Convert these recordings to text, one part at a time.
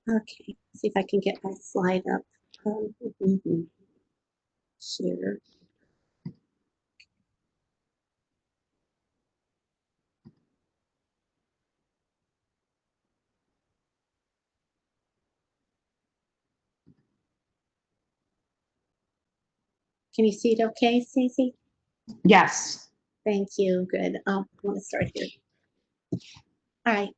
Okay, see if I can get my slide up. Share. Can you see it okay, Stacey? Yes. Thank you. Good. I want to start here. All right.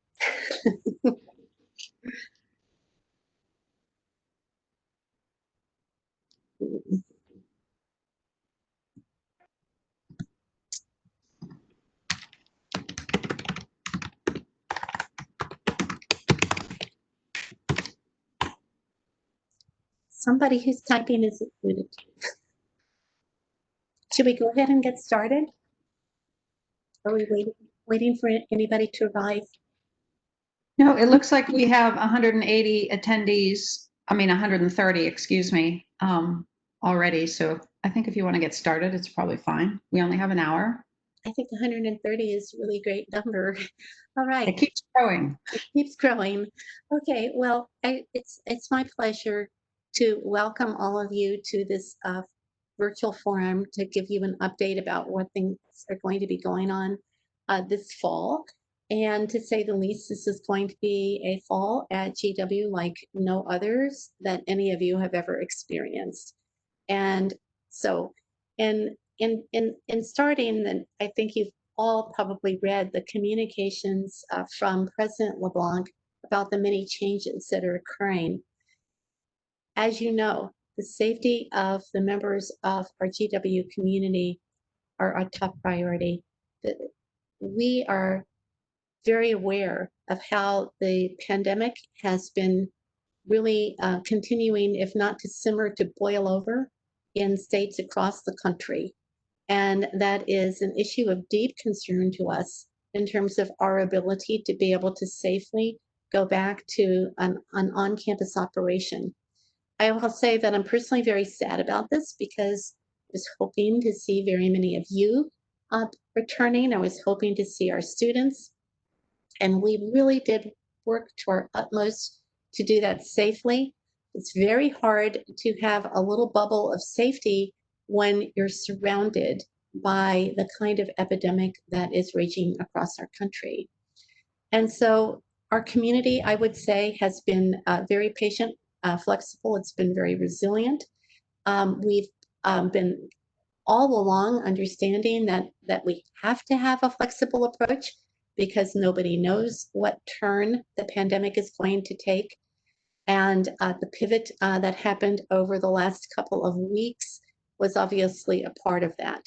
Somebody who's typing is muted. Should we go ahead and get started? Are we waiting for anybody to arrive? No, it looks like we have 180 attendees, 130, excuse me, already. So I think if you want to get started, it's probably fine. We only have an hour. I think 130 is a really great number. All right. It keeps growing. It keeps growing. Okay, well, it's my pleasure to welcome all of you to this virtual forum to give you an update about what things are going to be going on this fall. And to say the least, this is going to be a fall at GW like no others that any of you have ever experienced. And so, in starting, then I think you've all probably read the communications from President LeBlanc about the many changes that are occurring. As you know, the safety of the members of our GW community are a top priority. We are very aware of how the pandemic has been really continuing, if not to simmer, to boil over in states across the country. And that is an issue of deep concern to us in terms of our ability to be able to safely go back to an on-campus operation. I will say that I'm personally very sad about this because I was hoping to see very many of you returning. I was hoping to see our students, and we really did work to our utmost to do that safely. It's very hard to have a little bubble of safety when you're surrounded by the kind of epidemic that is raging across our country. And so our community, I would say, has been very patient, flexible. It's been very resilient. We've been all along understanding that we have to have a flexible approach because nobody knows what turn the pandemic is going to take. And the pivot that happened over the last couple of weeks was obviously a part of that.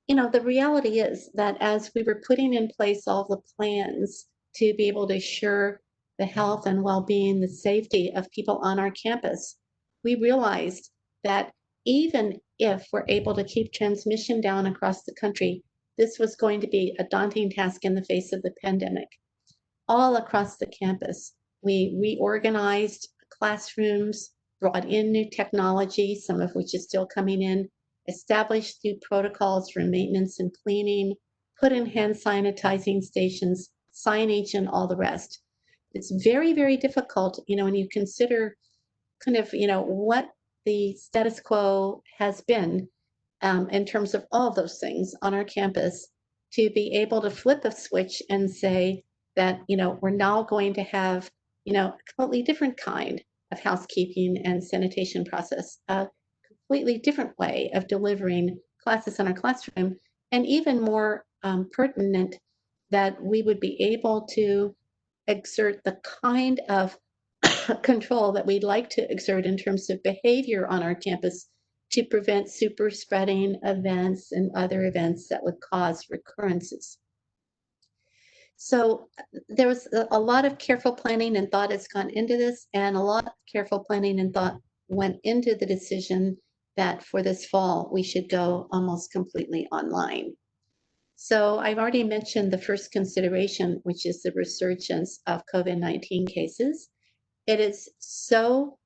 You know, the reality is that as we were putting in place all the plans to be able to assure the health and well-being, the safety of people on our campus, we realized that even if we're able to keep transmission down across the country, this was going to be a daunting task in the face of the pandemic. All across the campus, we reorganized classrooms, brought in new technology, some of which is still coming in, established new protocols for maintenance and cleaning, put in hand sanitizing stations, signage, and all the rest. It's very, very difficult, you know, when you consider kind of, you know, what the status quo has been in terms of all of those things on our campus, to be able to flip a switch and say that, you know, we're now going to have, you know, a completely different kind of housekeeping and sanitation process, a completely different way of delivering classes in our classroom, and even more pertinent, that we would be able to exert the kind of control that we'd like to exert in terms of behavior on our campus to prevent super spreading events and other events that would cause recurrences. So there was a lot of careful planning and thought has gone into this, and a lot of careful planning and thought went into the decision that for this fall, we should go almost completely online. So I've already mentioned the first consideration, which is the resurgence of COVID-19 cases. It is so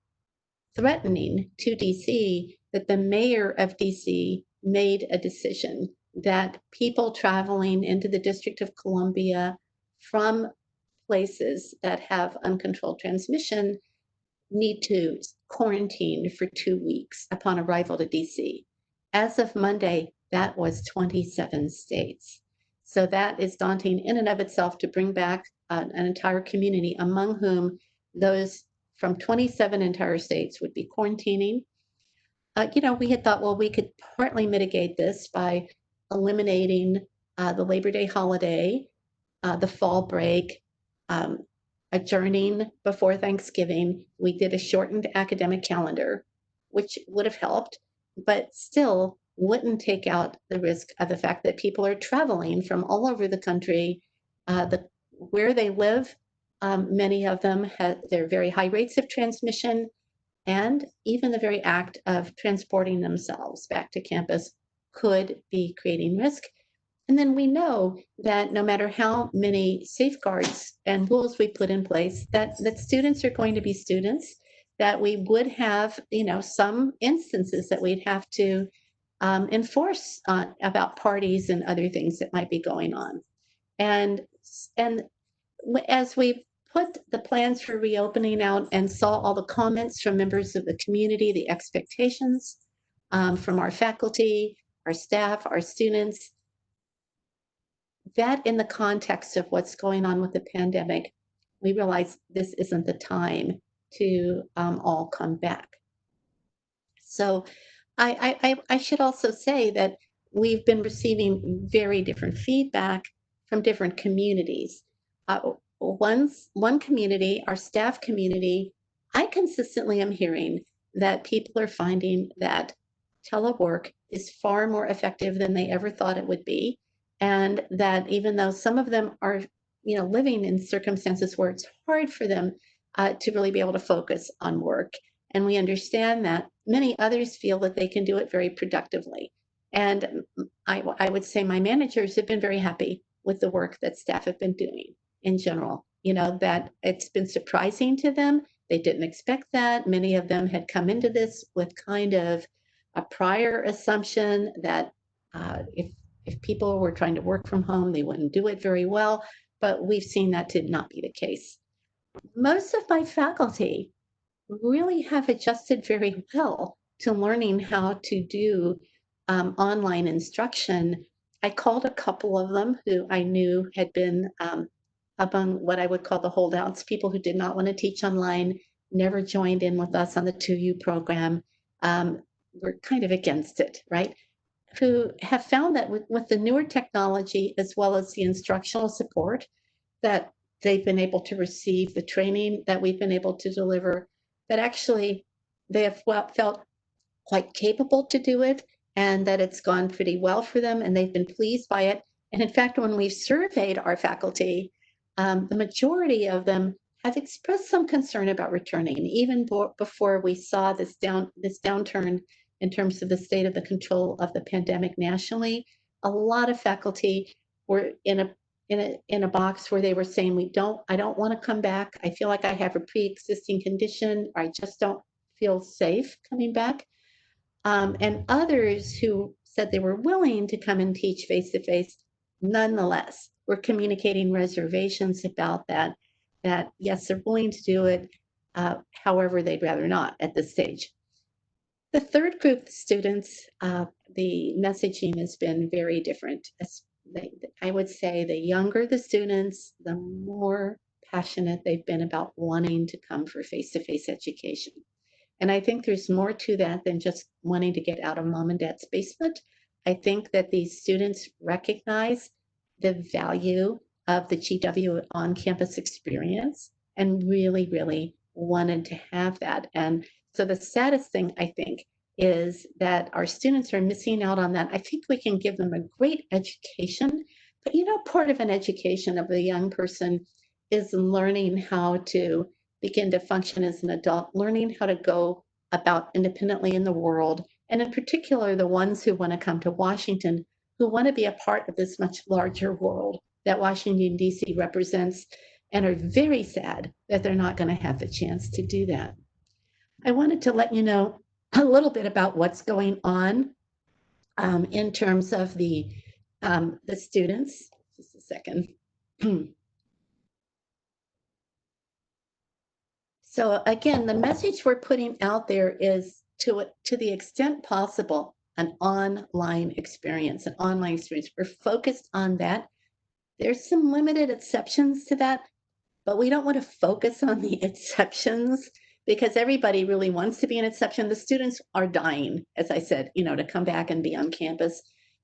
threatening to DC that the mayor of DC made a decision that people traveling into the District of Columbia from places that have uncontrolled transmission need to quarantine for 2 weeks upon arrival to DC. As of Monday, that was 27 states. So that is daunting in and of itself to bring back an entire community, among whom those from 27 entire states would be quarantining. We had thought, well, we could partly mitigate this by eliminating the Labor Day holiday, the fall break, um, adjourning before Thanksgiving. We did a shortened academic calendar, which would have helped, but still wouldn't take out the risk of the fact that people are traveling from all over the country. Where they live, many of them have their very high rates of transmission, and even the very act of transporting themselves back to campus could be creating risk. And then we know that no matter how many safeguards and rules we put in place, that students are going to be students, that we would have, some instances that we'd have to enforce about parties and other things that might be going on. And as we put the plans for reopening out and saw all the comments from members of the community, the expectations from our faculty, our staff, our students, that in the context of what's going on with the pandemic, we realized this isn't the time to all come back. So I should also say that we've been receiving very different feedback from different communities. One community, our staff community, I consistently am hearing that people are finding that telework is far more effective than they ever thought it would be, and that even though some of them are, living in circumstances where it's hard for them to really be able to focus on work, and we understand that many others feel that they can do it very productively. And I would say my managers have been very happy with the work that staff have been doing in general. That it's been surprising to them. They didn't expect that. Many of them had come into this with kind of a prior assumption that if people were trying to work from home, they wouldn't do it very well. But we've seen that to not be the case. Most of my faculty really have adjusted very well to learning how to do online instruction. I called a couple of them who I knew had been among what I would call the holdouts, people who did not want to teach online, never joined in with us on the 2U program, were kind of against it, right? Who have found that with the newer technology as well as the instructional support, that they've been able to receive the training that we've been able to deliver, that actually they have felt quite capable to do it, and that it's gone pretty well for them, and they've been pleased by it. And in fact, when we've surveyed our faculty, the majority of them have expressed some concern about returning, even before we saw this downturn in terms of the state of the control of the pandemic nationally. A lot of faculty were in a box where they were saying, I don't want to come back. I feel like I have a pre-existing condition. Or I just don't feel safe coming back. And others who said they were willing to come and teach face-to-face, nonetheless, were communicating reservations about that yes, they're willing to do it, however, they'd rather not at this stage. The third group of students, the messaging has been very different. I would say the younger the students, the more passionate they've been about wanting to come for face-to-face education. And I think there's more to that than just wanting to get out of mom and dad's basement. I think that these students recognize the value of the GW on-campus experience and really, really wanted to have that. And so the saddest thing, I think, is that our students are missing out on that. I think we can give them a great education, but part of an education of a young person is learning how to begin to function as an adult, learning how to go about independently in the world, and in particular, the ones who want to come to Washington, who want to be a part of this much larger world that Washington, D.C. represents, and are very sad that they're not going to have the chance to do that. I wanted to let you know a little bit about what's going on in terms of the students. Just a second. So again, the message we're putting out there is to the extent possible, an online experience, an online experience. We're focused on that. There's some limited exceptions to that, but we don't want to focus on the exceptions because everybody really wants to be an exception. The students are dying, as I said, to come back and be on campus.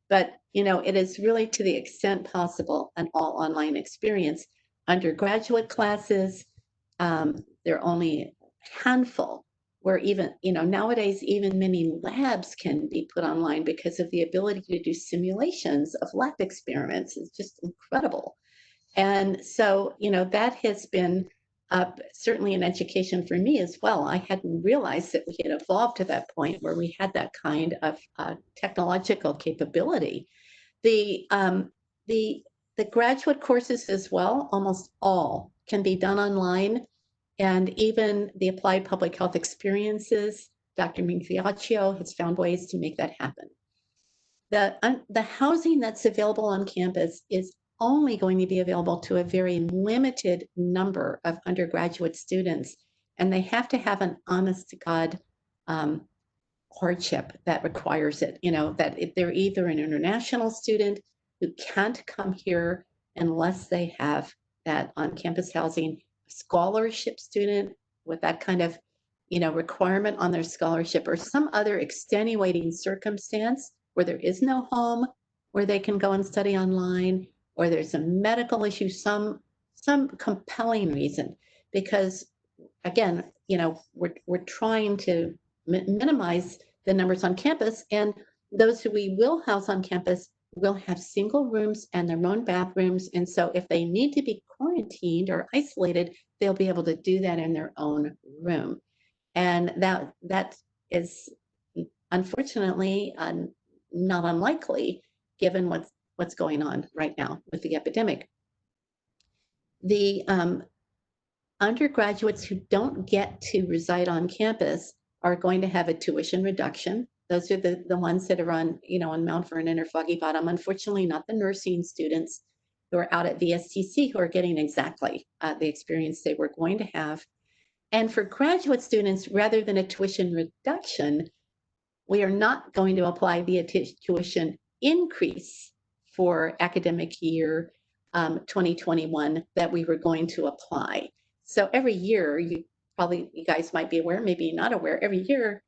But, it is really to the extent possible an all online experience. Undergraduate classes, there are only a handful where even, nowadays, even many labs can be put online because of the ability to do simulations of lab experiments. It's just incredible. And so, that has been certainly an education for me as well. I hadn't realized that we had evolved to that point where we had that kind of technological capability. The um, the the graduate courses as well, almost all can be done online, and even the applied public health experiences. Dr. Minfiaccio has found ways to make that happen. The housing that's available on campus is only going to be available to a very limited number of undergraduate students, and they have to have an honest to God um, hardship that requires it. That if they're either an international student who can't come here unless they have that on-campus housing, scholarship student with that kind of requirement on their scholarship, or some other extenuating circumstance where there is no home where they can go and study online, or there's a medical issue, some compelling reason. Because again, we're trying to minimize the numbers on campus, and those who we will house on campus will have single rooms and their own bathrooms. And so if they need to be quarantined or isolated, they'll be able to do that in their own room. And that is unfortunately not unlikely given what's going on right now with the epidemic. The undergraduates who don't get to reside on campus are going to have a tuition reduction. Those are the ones that are on Mount Vernon or Foggy Bottom. Unfortunately, not the nursing students who are out at VSTC who are getting exactly the experience they were going to have. And for graduate students, rather than a tuition reduction, we are not going to apply the tuition increase for academic year 2021 that we were going to apply. So every year, you guys might be aware, maybe not aware, every year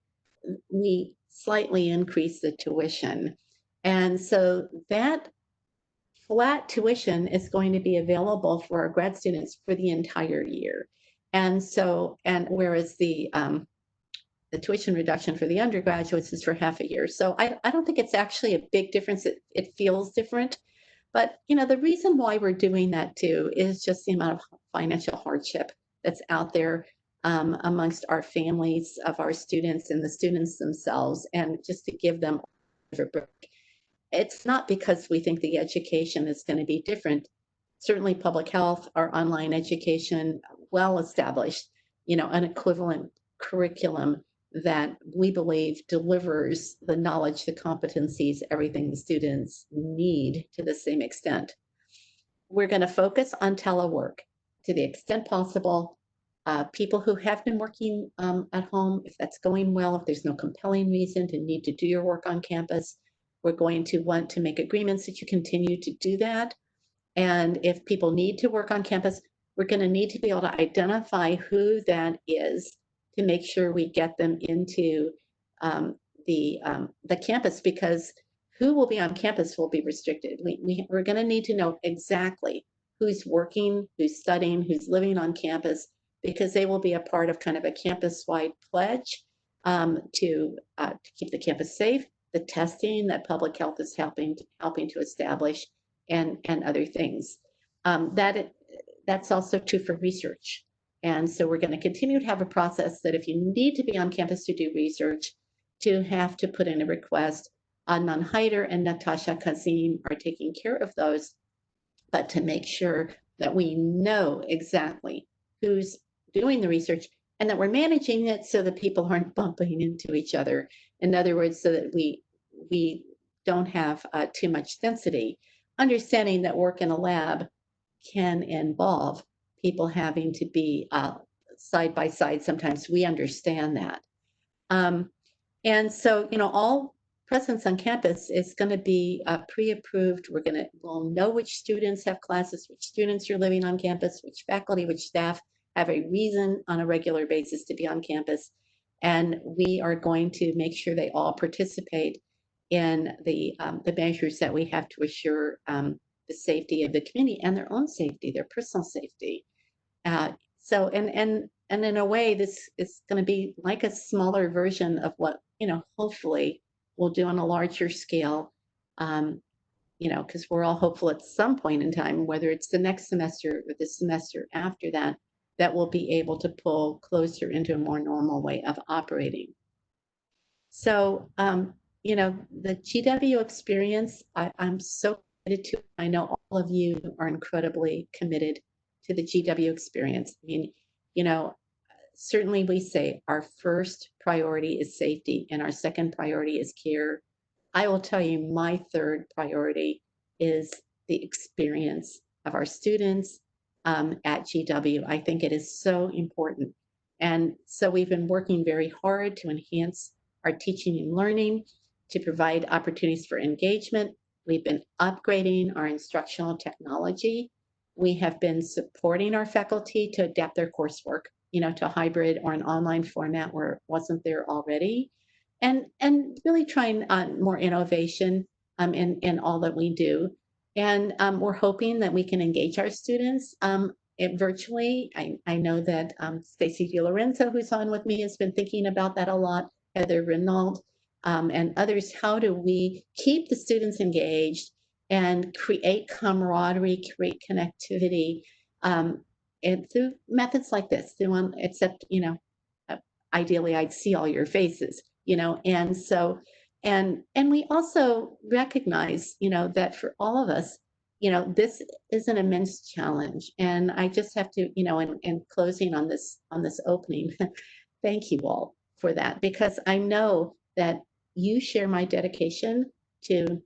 we slightly increase the tuition. And so that flat tuition is going to be available for our grad students for the entire year. And whereas the tuition reduction for the undergraduates is for half a year. So I don't think it's actually a big difference. It feels different. But the reason why we're doing that too is just the amount of financial hardship that's out there amongst our families of our students and the students themselves, and just to give them a break. It's not because we think the education is going to be different. Certainly public health, our online education, well established, an equivalent curriculum that we believe delivers the knowledge, the competencies, everything the students need to the same extent. We're going to focus on telework to the extent possible. People who have been working at home, if that's going well, if there's no compelling reason to need to do your work on campus, we're going to want to make agreements that you continue to do that. And if people need to work on campus, we're going to need to be able to identify who that is to make sure we get them into the campus, because who will be on campus will be restricted. We're going to need to know exactly who's working, who's studying, who's living on campus, because they will be a part of kind of a campus-wide pledge to keep the campus safe, the testing that public health is helping to establish, and other things. That's also true for research. And so we're going to continue to have a process that if you need to be on campus to do research, to have to put in a request. Adnan Haider and Natasha Kazim are taking care of those, but to make sure that we know exactly who's doing the research and that we're managing it so that people aren't bumping into each other. In other words, so that we don't have too much density. Understanding that work in a lab can involve people having to be side by side sometimes. We understand that. Um, and so, all presence on campus is going to be pre-approved. We'll know which students have classes, which students are living on campus, which faculty, which staff have a reason on a regular basis to be on campus. And we are going to make sure they all participate in the measures that we have to assure the safety of the community and their own safety, their personal safety. And in a way, this is going to be like a smaller version of what, hopefully we'll do on a larger scale, because we're all hopeful at some point in time, whether it's the next semester or the semester after that, that we'll be able to pull closer into a more normal way of operating. So, the GW experience, I'm so committed to. I know all of you are incredibly committed to the GW experience. I mean, certainly we say our first priority is safety and our second priority is care. I will tell you my third priority is the experience of our students at GW. I think it is so important. And so we've been working very hard to enhance our teaching and learning, to provide opportunities for engagement. We've been upgrading our instructional technology. We have been supporting our faculty to adapt their coursework, to a hybrid or an online format where it wasn't there already, and really trying more innovation in all that we do. And we're hoping that we can engage our students virtually. I know that Stacy DiLorenzo, who's on with me, has been thinking about that a lot, Heather Renault, and others. How do we keep the students engaged and create camaraderie, create connectivity, and through methods like this, except, ideally I'd see all your faces, and so, and we also recognize, that for all of us, this is an immense challenge. And I just have to, in closing on this opening, thank you all for that, because I know that you share my dedication to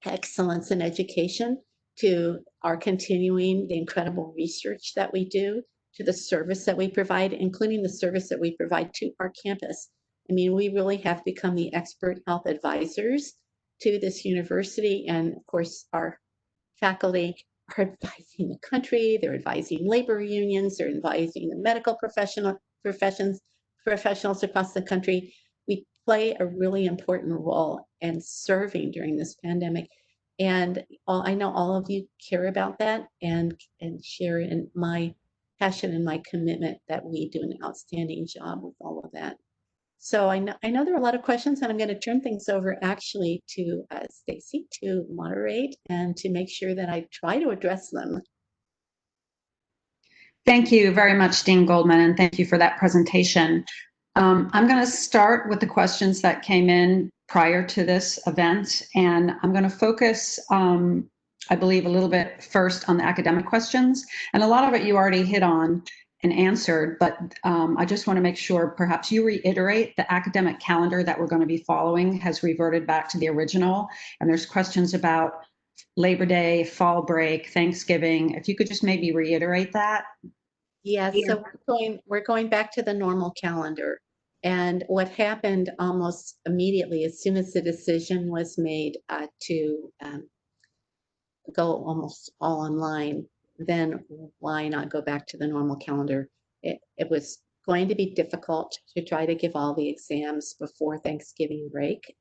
excellence in education, to our continuing the incredible research that we do, to the service that we provide, including the service that we provide to our campus. I mean, we really have become the expert health advisors to this university. And of course, our faculty are advising the country, they're advising labor unions, they're advising the medical professionals across the country. We play a really important role in serving during this pandemic. And I know all of you care about that and share in my passion and my commitment that we do an outstanding job with all of that. So I know there are a lot of questions, and I'm going to turn things over actually to Stacy to moderate and to make sure that I try to address them. Thank you very much, Dean Goldman, and thank you for that presentation. I'm going to start with the questions that came in prior to this event, and I'm going to focus, I believe, a little bit first on the academic questions, and a lot of it you already hit on and answered, but I just want to make sure perhaps you reiterate the academic calendar that we're going to be following has reverted back to the original, and there's questions about Labor Day, fall break, Thanksgiving. If you could just maybe reiterate that. Yes, so we're going back to the normal calendar. And what happened almost immediately, as soon as the decision was made to go almost all online, then why not go back to the normal calendar? It was going to be difficult to try to give all the exams before Thanksgiving break.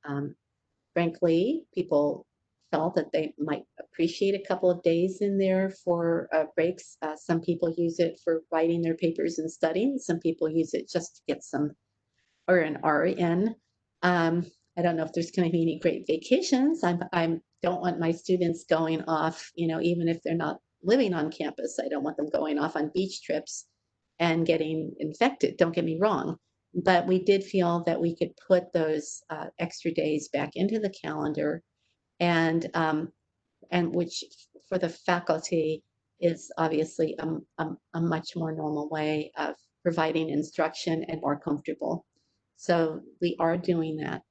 Frankly, people felt that they might appreciate a couple of days in there for breaks. Some people use it for writing their papers and studying. Some people use it just to get some or an RN. I don't know if there's going to be any great vacations. I don't want my students going off, even if they're not living on campus. I don't want them going off on beach trips and getting infected. Don't get me wrong. But we did feel that we could put those extra days back into the calendar, and which for the faculty is obviously a much more normal way of providing instruction and more comfortable. So we are doing that.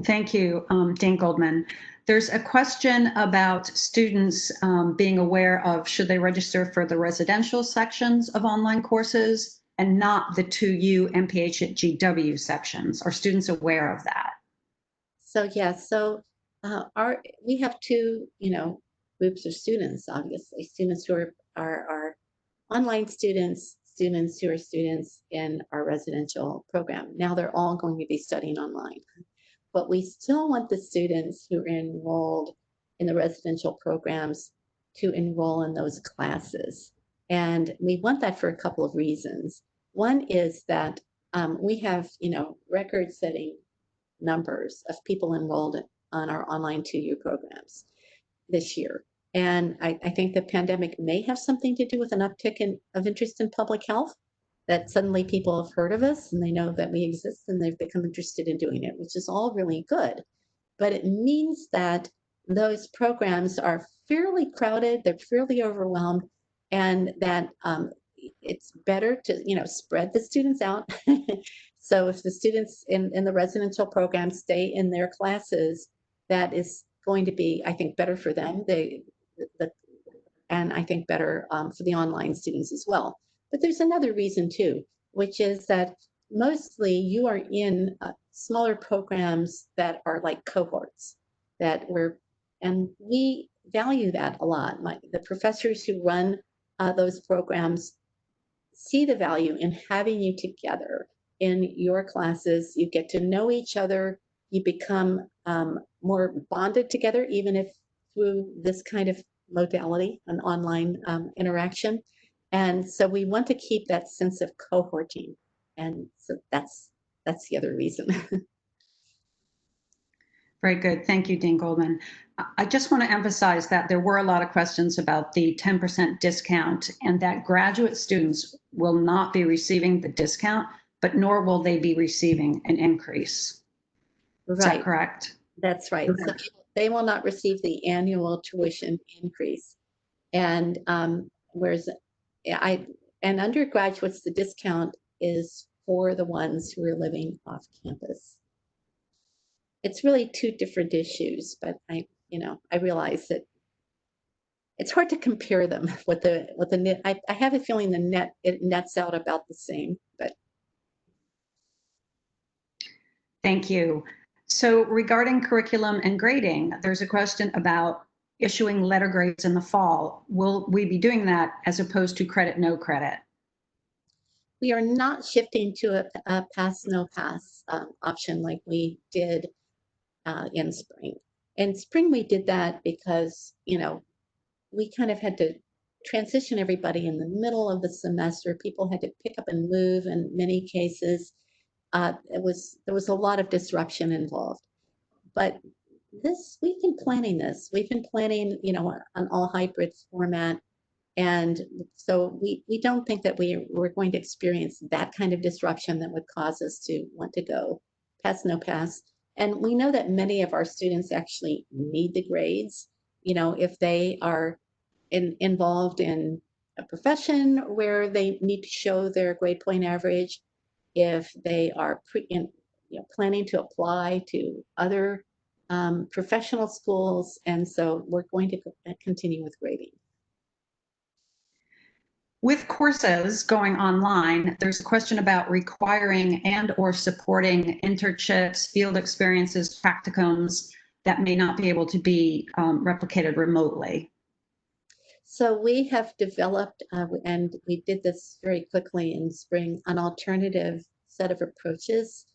Thank you, Dean Goldman. There's a question about students being aware of should they register for the residential sections of online courses and not the 2U MPH at GW sections. Are students aware of that? So yes, so we have two, groups of students. Obviously, students who are online students, students who are students in our residential program. Now they're all going to be studying online, but we still want the students who are enrolled in the residential programs to enroll in those classes. And we want that for a couple of reasons. One is that we have, record-setting numbers of people enrolled on our online 2U programs this year. And I think the pandemic may have something to do with an uptick of interest in public health, that suddenly people have heard of us and they know that we exist and they've become interested in doing it, which is all really good. But it means that those programs are fairly crowded, they're fairly overwhelmed, and that it's better to spread the students out. So if the students in the residential program stay in their classes, that is going to be, I think, better for them. And I think better for the online students as well. But there's another reason too, which is that mostly you are in smaller programs that are like cohorts and we value that a lot. The professors who run those programs see the value in having you together in your classes. You get to know each other. You become more bonded together, even if through this kind of modality, an online interaction. And so we want to keep that sense of cohorting. And so that's the other reason. Very good. Thank you, Dean Goldman. I just want to emphasize that there were a lot of questions about the 10% discount and that graduate students will not be receiving the discount, but nor will they be receiving an increase. Is that correct? That's right. So they will not receive the annual tuition increase. And whereas and undergraduates, the discount is for the ones who are living off campus. It's really two different issues, but I realize that it's hard to compare them with the net. I have a feeling it nets out about the same, but. Thank you. So regarding curriculum and grading, there's a question about issuing letter grades in the fall. Will we be doing that as opposed to credit, no credit? We are not shifting to a pass, no pass option like we did in spring. In spring, we did that because, we kind of had to transition everybody in the middle of the semester. People had to pick up and move in many cases. There was a lot of disruption involved. But we've been planning this. We've been planning, an all hybrid format. And so we don't think that we're going to experience that kind of disruption that would cause us to want to go pass, no pass. And we know that many of our students actually need the grades. If they are involved in a profession where they need to show their grade point average, if they are planning to apply to other professional schools. And so we're going to continue with grading. With courses going online, there's a question about requiring and or supporting internships, field experiences, practicums that may not be able to be replicated remotely. So we have developed, and we did this very quickly in spring, an alternative set of approaches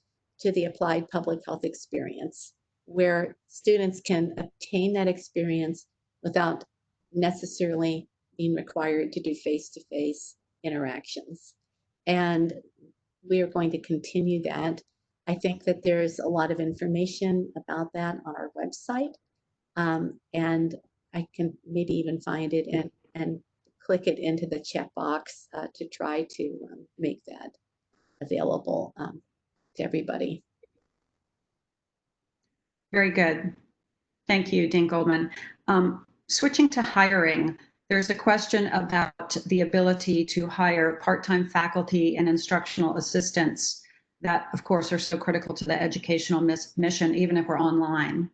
to the applied public health experience, where students can obtain that experience without necessarily being required to do face-to-face interactions. And we are going to continue that. I think that there's a lot of information about that on our website. And I can maybe even find it and click it into the chat box to try to make that available to everybody. Very good. Thank you, Dean Goldman. Switching to hiring, there's a question about the ability to hire part-time faculty and instructional assistants that, of course, are so critical to the educational mission, even if we're online.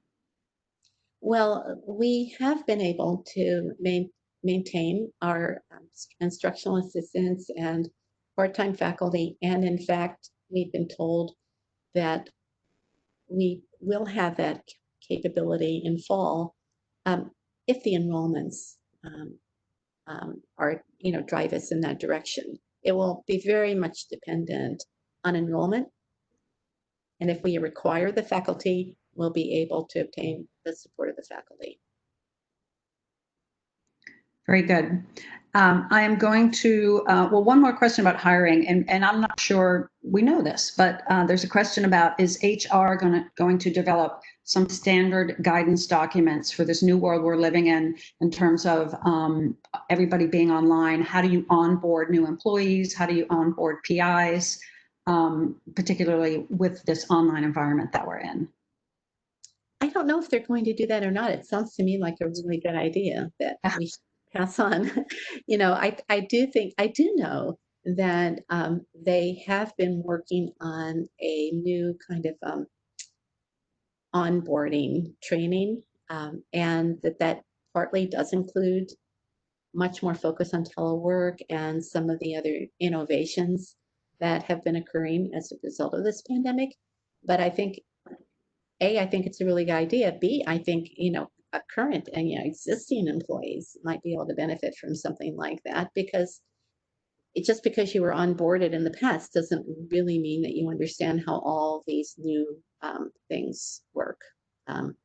Well, we have been able to maintain our instructional assistants and part-time faculty. And in fact, we've been told that we will have that capability in fall um, if the enrollments are, drive us in that direction. It will be very much dependent on enrollment. And if we require the faculty, we'll be able to obtain the support of the faculty. Very good. I am going to, well, one more question about hiring, and I'm not sure we know this, but there's a question about, is HR going to develop some standard guidance documents for this new world we're living in terms of everybody being online? How do you onboard new employees? How do you onboard PIs, particularly with this online environment that we're in? I don't know if they're going to do that or not. It sounds to me like a really good idea that we should pass on. I do know that they have been working on a new kind of onboarding training, and that partly does include much more focus on telework and some of the other innovations that have been occurring as a result of this pandemic. But I think I think it's a really good idea. B, I think, current and existing employees might be able to benefit from something like that because just because you were onboarded in the past doesn't really mean that you understand how all these new things work. Um,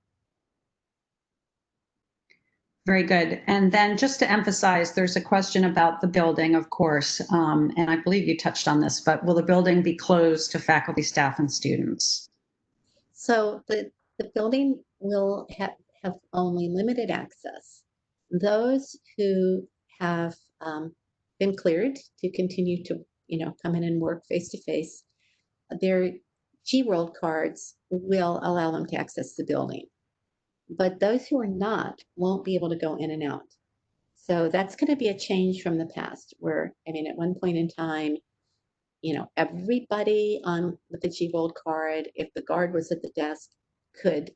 Very good. And then just to emphasize, there's a question about the building, of course, and I believe you touched on this, but will the building be closed to faculty, staff, and students? so the building will have only limited access. Those who have been cleared to continue to, come in and work face to face, their G World cards will allow them to access the building. But those who are not won't be able to go in and out. So that's going to be a change from the past where, I mean, at one point in time, everybody on with the G Gold card, if the guard was at the desk, could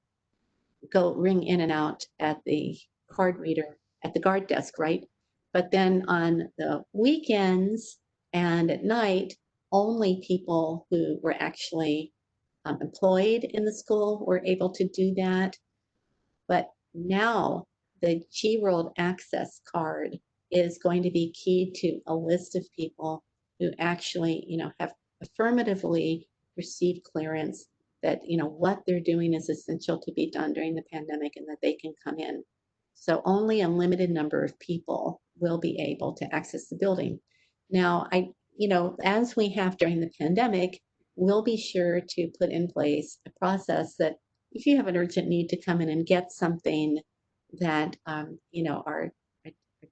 go ring in and out at the card reader at the guard desk, right? But then on the weekends and at night, only people who were actually employed in the school were able to do that. But now the G World Access card is going to be key to a list of people who actually, have affirmatively received clearance that, what they're doing is essential to be done during the pandemic and that they can come in. So only a limited number of people will be able to access the building. Now, as we have during the pandemic, we'll be sure to put in place a process that if you have an urgent need to come in and get something that, our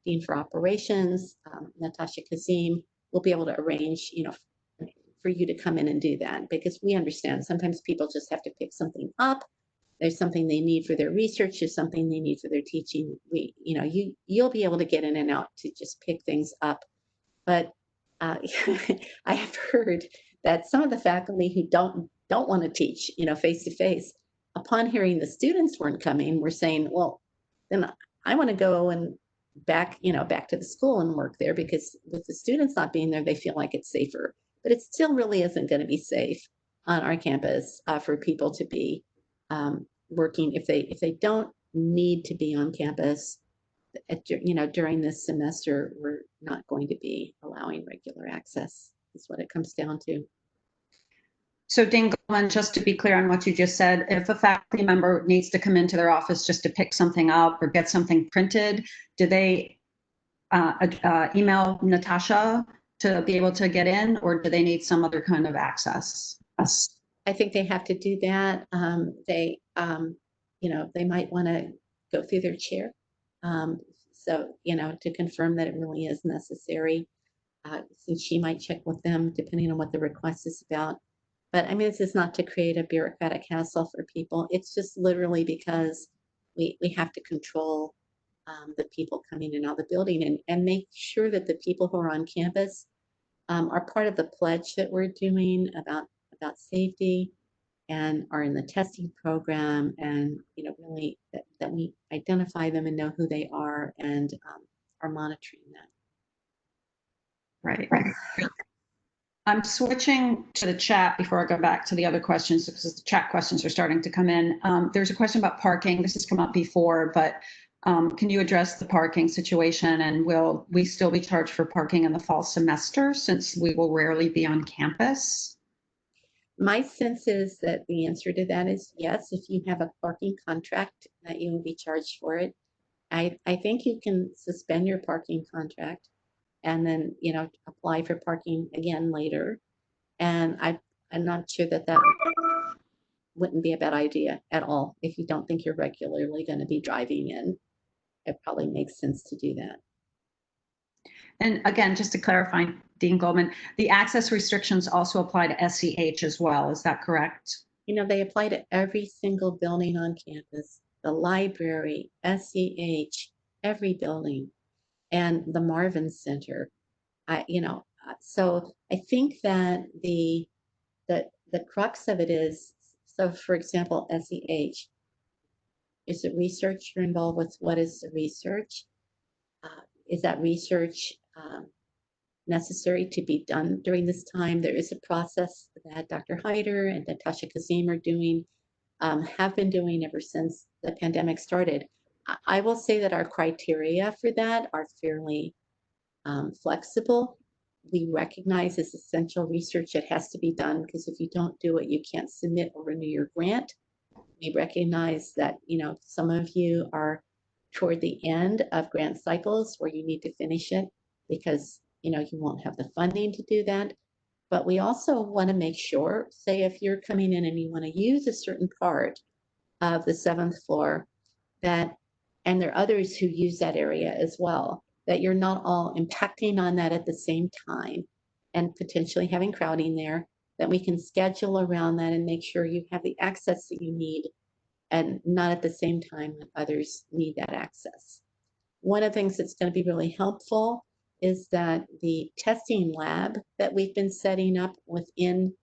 Dean for Operations, Natasha Kazim, will be able to arrange, for you to come in and do that because we understand sometimes people just have to pick something up. There's something they need for their research, there's something they need for their teaching. You'll be able to get in and out to just pick things up. But I have heard that some of the faculty who don't want to teach, face to face, upon hearing the students weren't coming, were saying, "Well, then I want to go and back to the school and work there because with the students not being there, they feel like it's safer. But it still really isn't going to be safe on our campus for people to be working if they don't need to be on campus during this semester, we're not going to be allowing regular access, is what it comes down to. So Dean Goldman, just to be clear on what you just said, if a faculty member needs to come into their office just to pick something up or get something printed, do they email Natasha to be able to get in, or do they need some other kind of access? I think they have to do that. They might want to go through their chair. So, to confirm that it really is necessary, since she might check with them depending on what the request is about. But I mean, this is not to create a bureaucratic hassle for people. It's just literally because we have to control the people coming in and out of the building and make sure that the people who are on campus are part of the pledge that we're doing about safety. and are in the testing program, and really that we identify them and know who they are, and are monitoring that. Right. I'm switching to the chat before I go back to the other questions because the chat questions are starting to come in. There's a question about parking. This has come up before, but can you address the parking situation, and will we still be charged for parking in the fall semester since we will rarely be on campus? My sense is that the answer to that is yes. If you have a parking contract, that you will be charged for it. I think you can suspend your parking contract and then, apply for parking again later. And I'm not sure that wouldn't be a bad idea at all. If you don't think you're regularly going to be driving in, it probably makes sense to do that. And again, just to clarify, Dean Goldman, the access restrictions also apply to SEH as well. Is that correct? They apply to every single building on campus, the library, SEH, every building, and the Marvin Center. So I think that the crux of it is, so for example, SEH, is the researcher involved with what is the research? Is that research necessary to be done during this time? There is a process that Dr. Hyder and Natasha Kazim are doing, have been doing ever since the pandemic started. I will say that our criteria for that are fairly flexible. We recognize as essential research that has to be done, because if you don't do it, you can't submit or renew your grant. We recognize that, some of you are toward the end of grant cycles where you need to finish it because, you won't have the funding to do that. But we also want to make sure, say if you're coming in and you want to use a certain part of the 7th floor, that, and there are others who use that area as well, that you're not all impacting on that at the same time and potentially having crowding there, that we can schedule around that and make sure you have the access that you need, and not at the same time when others need that access. One of the things that's going to be really helpful is that the testing lab that we've been setting up within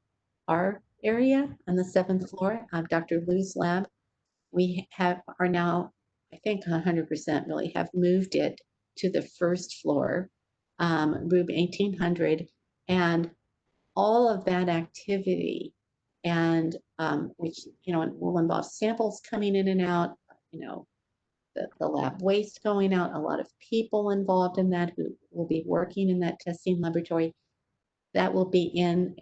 our area on the 7th floor, Dr. Liu's lab, we are now, I think 100% really have moved it to the 1st floor, room 1800, and all of that activity, and which will involve samples coming in and out, the lab waste going out, a lot of people involved in that who will be working in that testing laboratory. That will be in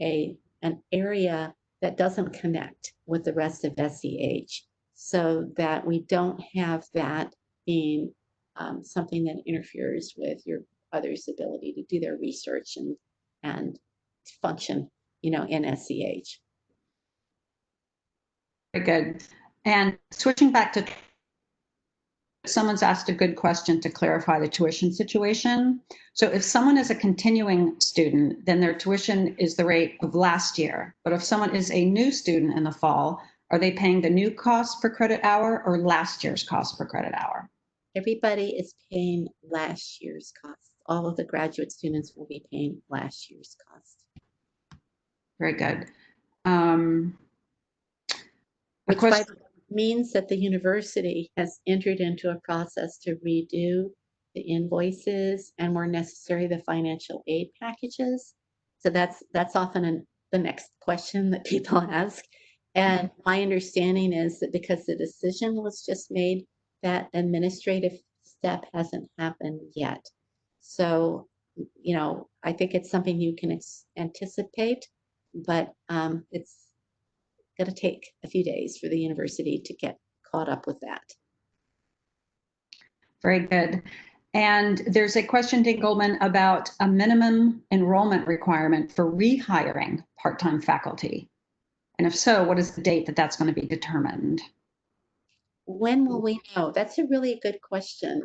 an area that doesn't connect with the rest of SEH, so that we don't have that being something that interferes with your others' ability to do their research and function, in SEH. Very good. And switching back to, someone's asked a good question to clarify the tuition situation. So if someone is a continuing student, then their tuition is the rate of last year. But if someone is a new student in the fall, are they paying the new cost per credit hour or last year's cost per credit hour? Everybody is paying last year's costs. All of the graduate students will be paying last year's cost. Very good. Which means that the university has entered into a process to redo the invoices and, where necessary, the financial aid packages. So that's often the next question that people ask. And my understanding is that because the decision was just made, that administrative step hasn't happened yet. So, I think it's something you can anticipate, but it's going to take a few days for the university to get caught up with that. Very good. And there's a question, Dean Goldman, about a minimum enrollment requirement for rehiring part-time faculty. And if so, what is the date that that's going to be determined? When will we know? That's a really good question.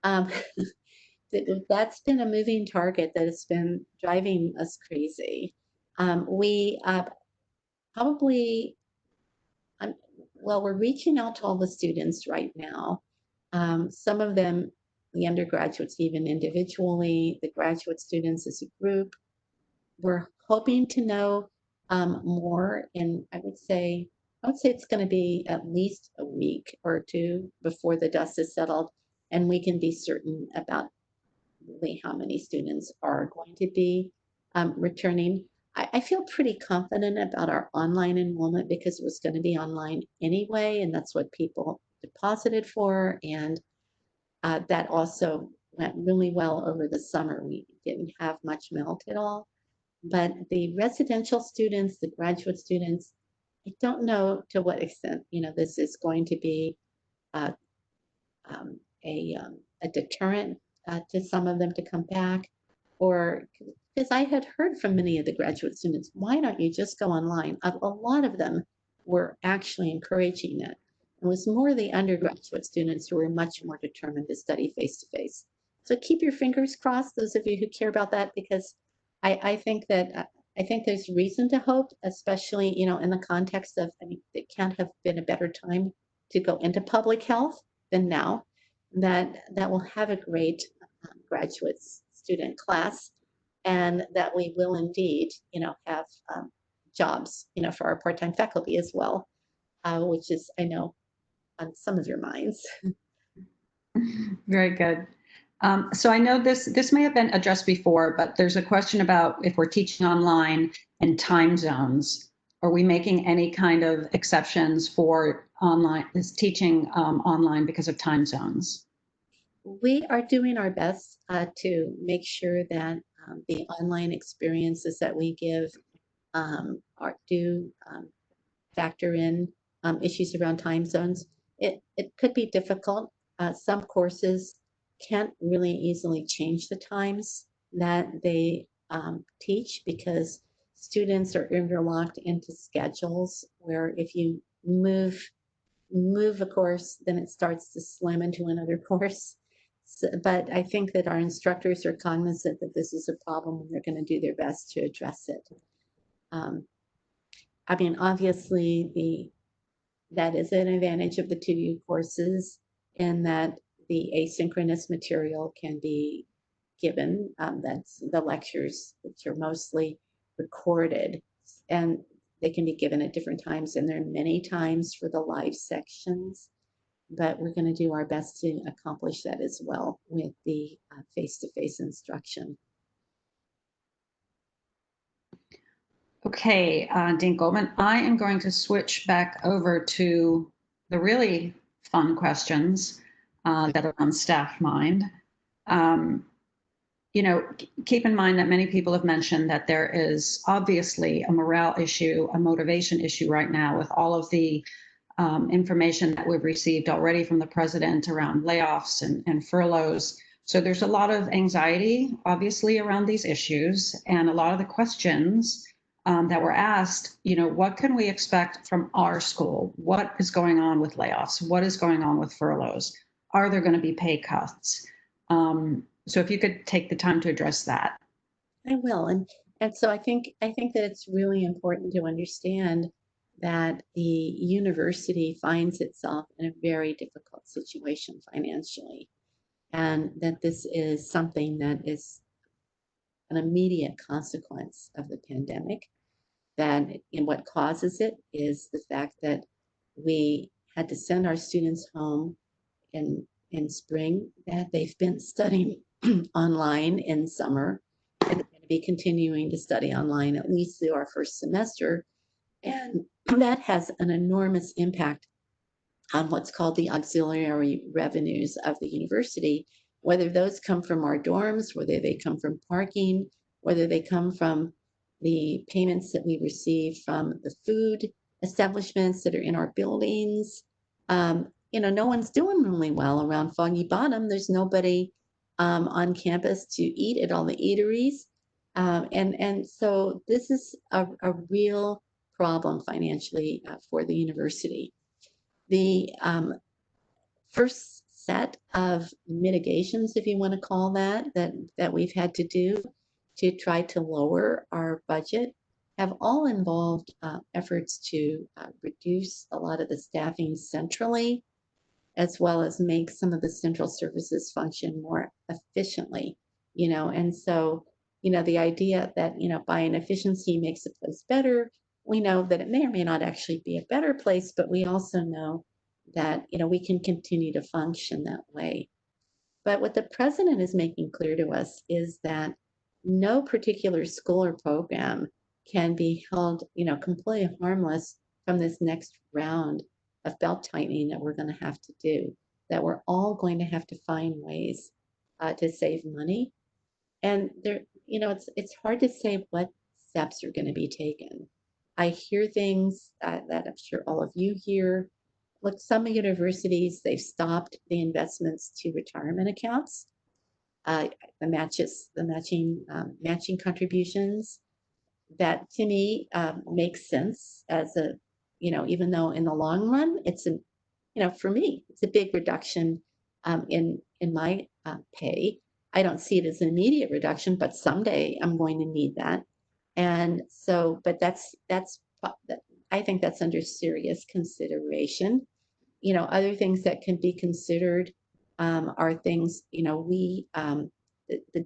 That's been a moving target that has been driving us crazy. We probably, well, we're reaching out to all the students right now. Some of them, the undergraduates, even individually, the graduate students as a group. We're hoping to know more in, I would say, I would say it's going to be at least a week or two before the dust is settled, and we can be certain about really how many students are going to be returning. I feel pretty confident about our online enrollment because it was going to be online anyway, and that's what people deposited for. And that also went really well over the summer. We didn't have much melt at all. But the residential students, the graduate students, I don't know to what extent, this is going to be uh, a deterrent to some of them to come back, or because I had heard from many of the graduate students, why don't you just go online? A lot of them were actually encouraging it. It was more the undergraduate students who were much more determined to study face to face. So keep your fingers crossed, those of you who care about that, because I think that I think there's reason to hope, especially in the context of, I mean, it can't have been a better time to go into public health than now, that will have a great graduate student class, and that we will indeed, have jobs, for our part-time faculty as well, which is, I know, on some of your minds. Very good. So I know this may have been addressed before, but there's a question about if we're teaching online and time zones. Are we making any kind of exceptions for online teaching online because of time zones? We are doing our best to make sure that the online experiences that we give do factor in issues around time zones. It could be difficult. Some courses can't really easily change the times that they teach because students are interlocked into schedules where if you move a course, then it starts to slam into another course. So, but I think that our instructors are cognizant that this is a problem and they're going to do their best to address it. Um, I mean, obviously, that is an advantage of the 2U courses in that the asynchronous material can be given. That's the lectures, which are mostly recorded, and they can be given at different times, and there are many times for the live sections. But we're going to do our best to accomplish that as well with the face-to-face instruction. Okay, Dean Goldman, I am going to switch back over to the really fun questions that are on staff mind. Um, keep in mind that many people have mentioned that there is obviously a morale issue, a motivation issue right now with all of the information that we've received already from the president around layoffs and furloughs. So there's a lot of anxiety, obviously, around these issues, and a lot of the questions that were asked, what can we expect from our school? What is going on with layoffs? What is going on with furloughs? Are there going to be pay cuts? So if you could take the time to address that. I will, and so I think that it's really important to understand that the university finds itself in a very difficult situation financially, and that this is something that is an immediate consequence of the pandemic. That and what causes it is the fact that we had to send our students home in spring, that they've been studying online in summer, and they're going to be continuing to study online at least through our first semester. And that has an enormous impact on what's called the auxiliary revenues of the university, whether those come from our dorms, whether they come from parking, whether they come from the payments that we receive from the food establishments that are in our buildings. No one's doing really well around Foggy Bottom. There's nobody on campus to eat at all the eateries. And so this is a real problem financially for the university. The first set of mitigations, if you want to call that we've had to do to try to lower our budget have all involved efforts to reduce a lot of the staffing centrally, as well as make some of the central services function more efficiently. And so the idea that buying efficiency makes a place better, we know that it may or may not actually be a better place, but we also know that, we can continue to function that way. But what the president is making clear to us is that no particular school or program can be held, completely harmless from this next round of belt tightening that we're going to have to do, that we're all going to have to find ways to save money. And there, it's hard to say what steps are going to be taken. I hear things that I'm sure all of you hear. Look, some universities, they've stopped the investments to retirement accounts, uh, matching contributions. That to me makes sense as a, even though in the long run, for me, it's a big reduction in my pay. I don't see it as an immediate reduction, but someday I'm going to need that. And so, but I think that's under serious consideration. Other things that can be considered are things, the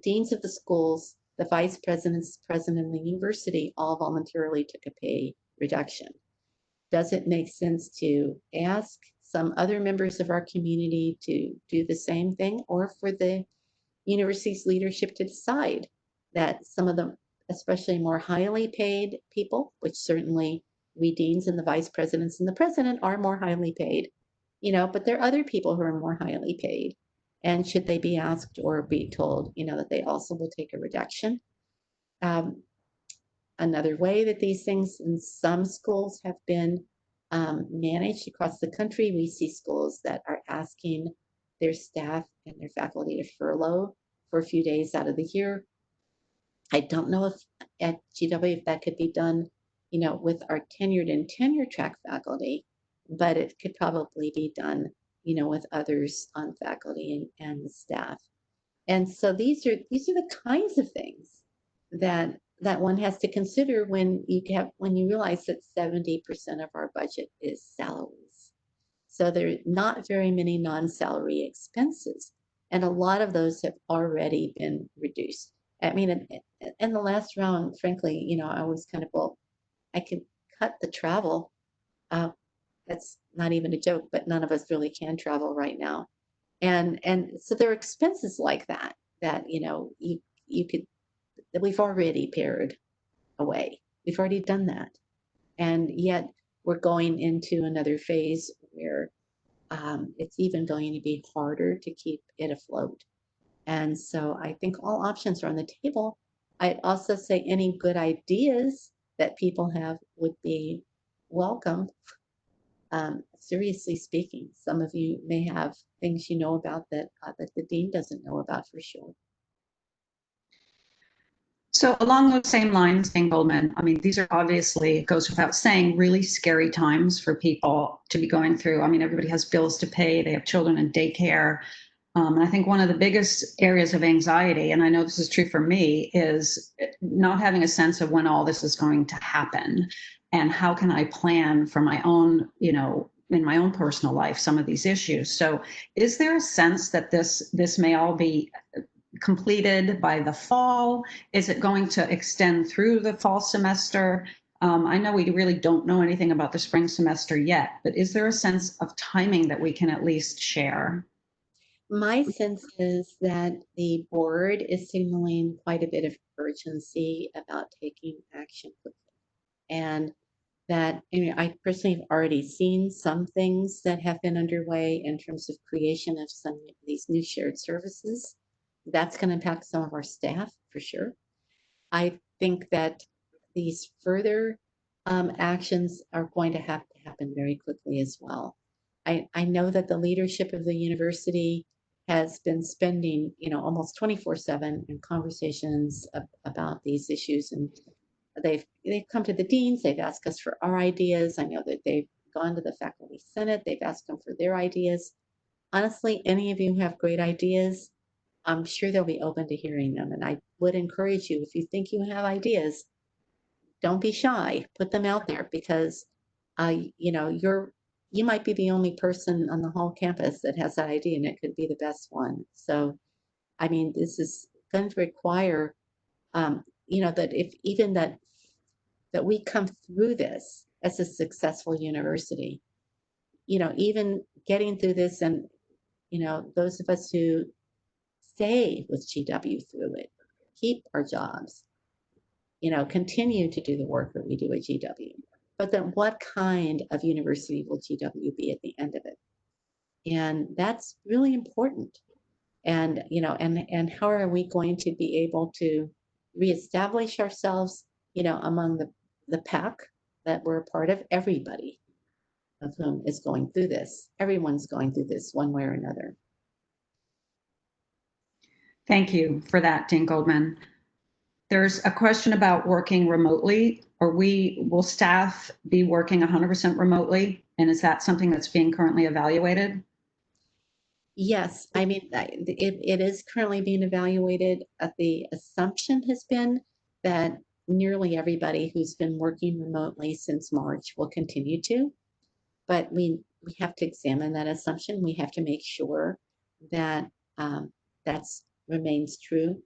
deans of the schools, the vice presidents, president of the university, all voluntarily took a pay reduction. Does it make sense to ask some other members of our community to do the same thing, or for the university's leadership to decide that some of them, especially more highly paid people, which certainly we deans and the vice presidents and the president are more highly paid, but there are other people who are more highly paid. And should they be asked or be told, that they also will take a reduction? Um, Another way that these things in some schools have been managed across the country, we see schools that are asking their staff and their faculty to furlough for a few days out of the year. I don't know if at GW if that could be done, with our tenured and tenure track faculty, but it could probably be done, with others on faculty and the staff. And so these are the kinds of things that one has to consider when you realize that 70% of our budget is salaries. So there are not very many non-salary expenses, and a lot of those have already been reduced. I mean, in the last round, frankly, I was kind of, well, I could cut the travel. Uh, that's not even a joke, but none of us really can travel right now. And so there are expenses like that you could that we've already pared away. We've already done that, and yet we're going into another phase where it's even going to be harder to keep it afloat. And so I think all options are on the table. I'd also say any good ideas that people have would be welcome. Seriously speaking, some of you may have things about that the dean doesn't know about for sure. So along those same lines, Dean Goldman, I mean, these are obviously, it goes without saying, really scary times for people to be going through. I mean, everybody has bills to pay. They have children in daycare. And I think one of the biggest areas of anxiety, and I know this is true for me, is not having a sense of when all this is going to happen and how can I plan for my own, in my own personal life, some of these issues. So is there a sense that this may all be completed by the fall? Is it going to extend through the fall semester? I know we really don't know anything about the spring semester yet, but is there a sense of timing that we can at least share? My sense is that the board is signaling quite a bit of urgency about taking action quickly. And that I personally have already seen some things that have been underway in terms of creation of some of these new shared services. That's going to impact some of our staff for sure. I think that these further actions are going to have to happen very quickly as well. I know that the leadership of the university has been spending, almost 24/7 in conversations about these issues, and they've come to the deans, they've asked us for our ideas. I know that they've gone to the faculty senate, they've asked them for their ideas. Honestly, any of you have great ideas, I'm sure they'll be open to hearing them. And I would encourage you, if you think you have ideas, don't be shy, put them out there, because you might be the only person on the whole campus that has that idea, and it could be the best one. So I mean, this is going to require that if even that that we come through this as a successful university. Even getting through this, and those of us who stay with GW through it, keep our jobs, continue to do the work that we do at GW. But then what kind of university will GW be at the end of it? And that's really important. And, and how are we going to be able to reestablish ourselves, among the pack that we're a part of, everybody of whom is going through this. Everyone's going through this one way or another. Thank you for that, Dean Goldman. There's a question about working remotely. Will staff be working 100% remotely? And is that something that's being currently evaluated? Yes, I mean, it is currently being evaluated. The assumption has been that nearly everybody who's been working remotely since March will continue to, but we have to examine that assumption. We have to make sure that that's remains true.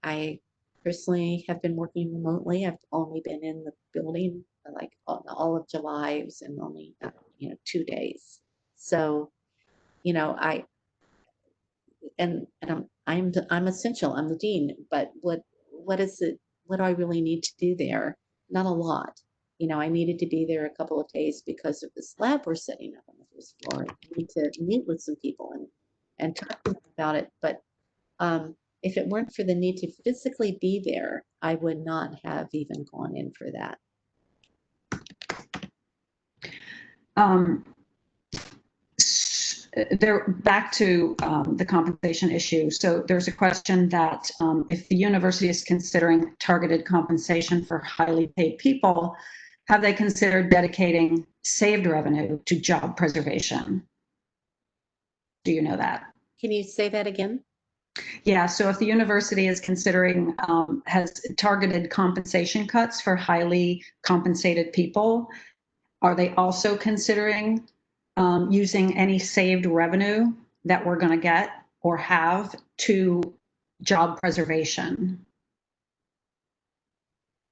I personally have been working remotely. I've only been in the building like all of July. It was in only 2 days. So I and I'm essential. I'm the dean, but what is it? What do I really need to do there? Not a lot. I needed to be there a couple of days because of this lab we're setting up on the first floor. I need to meet with some people and talk to them about it. But if it weren't for the need to physically be there, I would not have even gone in for that. Back to the compensation issue. So there's a question that if the university is considering targeted compensation for highly paid people, have they considered dedicating saved revenue to job preservation? Do you know that? Can you say that again? Yeah, so if the university is considering, has targeted compensation cuts for highly compensated people, are they also considering using any saved revenue that we're going to get or have to job preservation?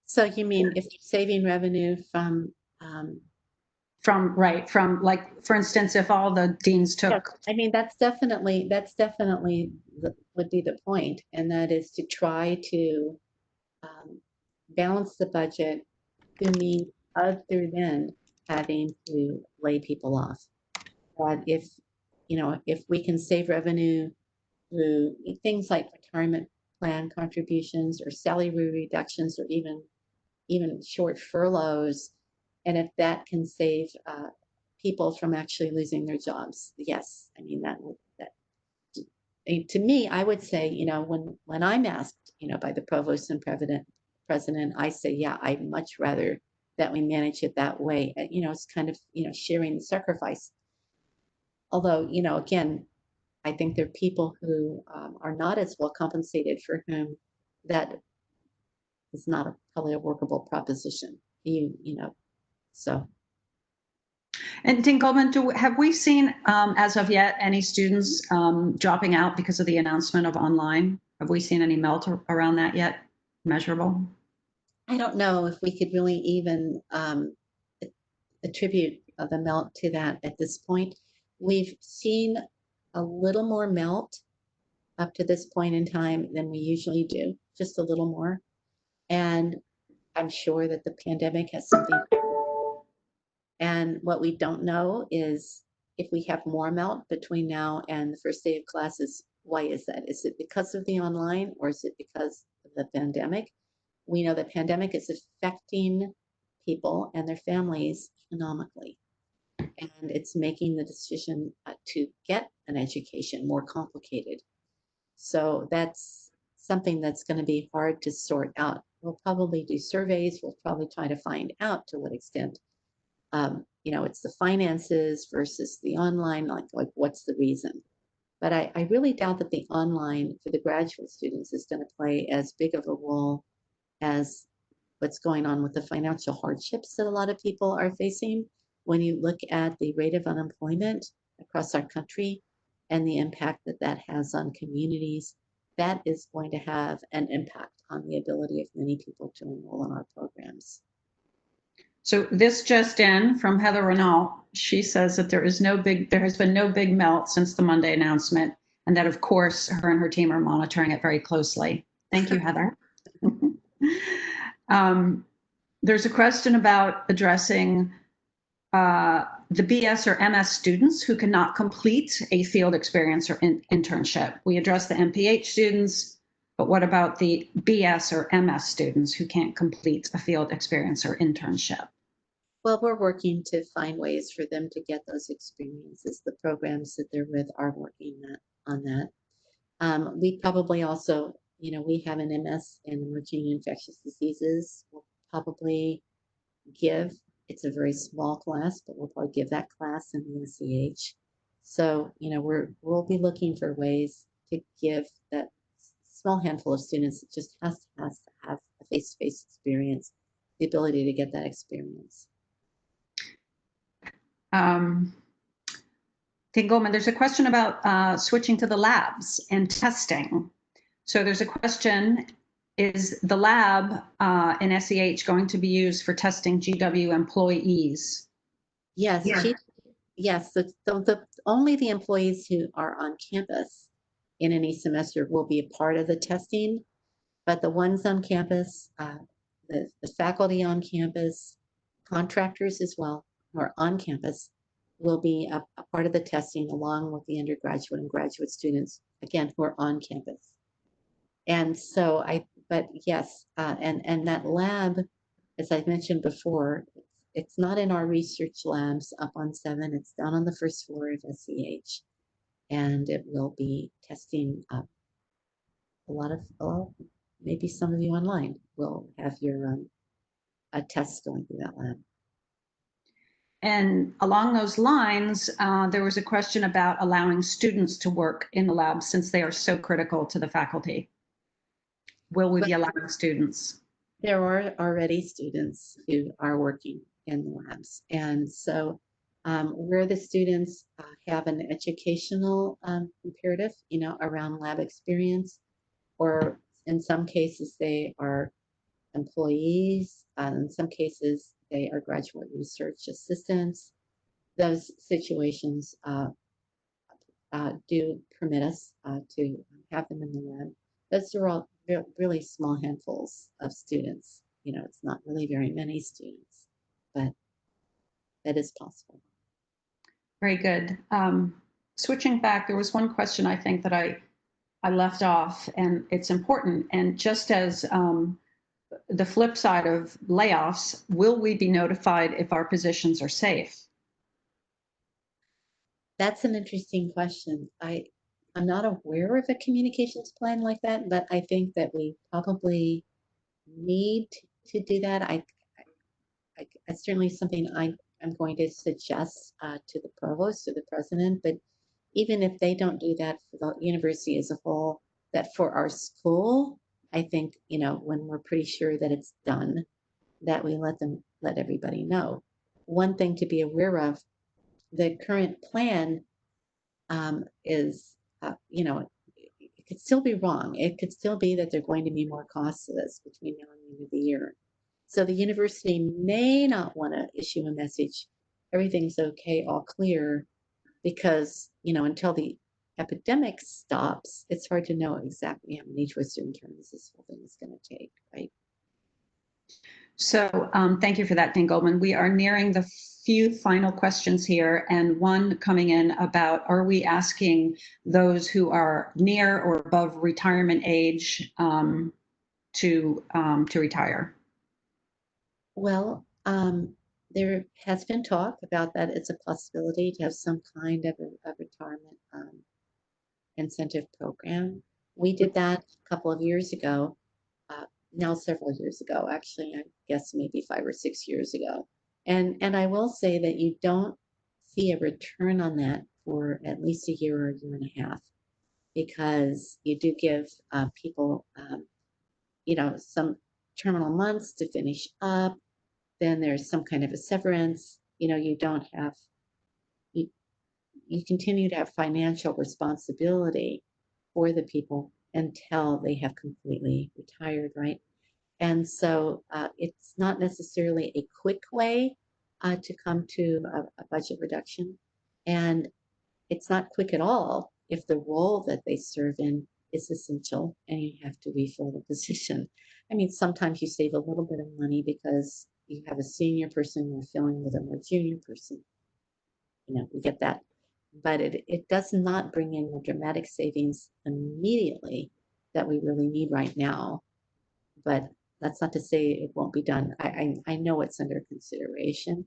So you mean if you're saving revenue from Like, for instance, if all the deans yeah, took. I mean, that's definitely would be the point, and that is to try to balance the budget to mean other than having to lay people off. But if we can save revenue through things like retirement plan contributions or salary reductions or even short furloughs, and if that can save people from actually losing their jobs, yes, I mean that to me, I would say, when I'm asked, by the provost and president, I say, yeah, I'd much rather that we manage it that way. It's kind of sharing the sacrifice. Although, again, I think there are people who are not as well compensated for whom that is not probably a workable proposition. So. And Dean Goldman, have we seen, as of yet, any students dropping out because of the announcement of online? Have we seen any melt around that yet, measurable? I don't know if we could really even attribute the melt to that at this point. We've seen a little more melt up to this point in time than we usually do, just a little more. And I'm sure that the pandemic has something. And what we don't know is if we have more melt between now and the first day of classes, why is that? Is it because of the online or is it because of the pandemic? We know the pandemic is affecting people and their families economically, and it's making the decision to get an education more complicated. So that's something that's going to be hard to sort out. We'll probably do surveys. We'll probably try to find out to what extent, it's the finances versus the online, like what's the reason. But I really doubt that the online for the graduate students is going to play as big of a role as what's going on with the financial hardships that a lot of people are facing. When you look at the rate of unemployment across our country and the impact that that has on communities, that is going to have an impact upon the ability of many people to enroll in our programs. So this just in from Heather Renault. She says that there has been no big melt since the Monday announcement, and that of course her and her team are monitoring it very closely. Thank you, Heather. There's a question about addressing the BS or MS students who cannot complete a field experience or internship. We address the MPH students, but what about the BS or MS students who can't complete a field experience or internship? Well, we're working to find ways for them to get those experiences. The programs that they're with are working on that. We probably also, we have an MS in emerging infectious diseases. We'll probably give, it's a very small class, but we'll probably give that class in the SEH. So, we'll be looking for ways to give that small handful of students that just has to have a face-to-face experience, the ability to get that experience. Dean Goldman, there's a question about switching to the labs and testing. So there's a question, is the lab in SEH going to be used for testing GW employees? Yes, yes. Only the employees who are on campus in any semester will be a part of the testing, but the ones on campus, the faculty on campus, contractors as well, who are on campus, will be a part of the testing along with the undergraduate and graduate students, again, who are on campus. And so but yes, and that lab, as I mentioned before, it's not in our research labs up on 7, it's down on the first floor of SEH. And it will be testing maybe some of you online will have your tests going through that lab. And along those lines, there was a question about allowing students to work in the lab since they are so critical to the faculty. Will we be allowing students? There are already students who are working in the labs. And so where the students have an educational imperative, around lab experience, or in some cases they are employees, in some cases they are graduate research assistants, those situations do permit us to have them in the lab. Those are all really small handfuls of students. It's not really very many students, but that is possible. Very good. Switching back, there was one question I think that I left off, and it's important. And just as the flip side of layoffs, will we be notified if our positions are safe? That's an interesting question. I'm not aware of a communications plan like that, but I think that we probably need to do that. It's certainly something I'm going to suggest to the provost, to the president, but even if they don't do that for the university as a whole, that for our school, I think, when we're pretty sure that it's done, that we let everybody know. One thing to be aware of, the current plan is, it could still be wrong. It could still be that there are going to be more costs to this between now and the end of the year. So the university may not want to issue a message, everything's okay, all clear, because, until the epidemic stops, it's hard to know exactly how many twists and turns this whole thing is going to take, right? So thank you for that, Dean Goldman. We are nearing the few final questions here, and one coming in about, are we asking those who are near or above retirement age to retire? Well, there has been talk about that. It's a possibility to have some kind of a retirement incentive program. We did that a couple of years ago, now several years ago, actually, I guess maybe 5 or 6 years ago. And I will say that you don't see a return on that for at least a year or a year and a half, because you do give people, some terminal months to finish up. Then there's some kind of a severance. You don't have, you continue to have financial responsibility for the people until they have completely retired, right? And so it's not necessarily a quick way to come to a budget reduction. And it's not quick at all if the role that they serve in is essential and you have to refill the position. I mean, sometimes you save a little bit of money because you have a senior person you're filling with a more junior person. We get that. But it does not bring in the dramatic savings immediately that we really need right now. But that's not to say it won't be done. I know it's under consideration.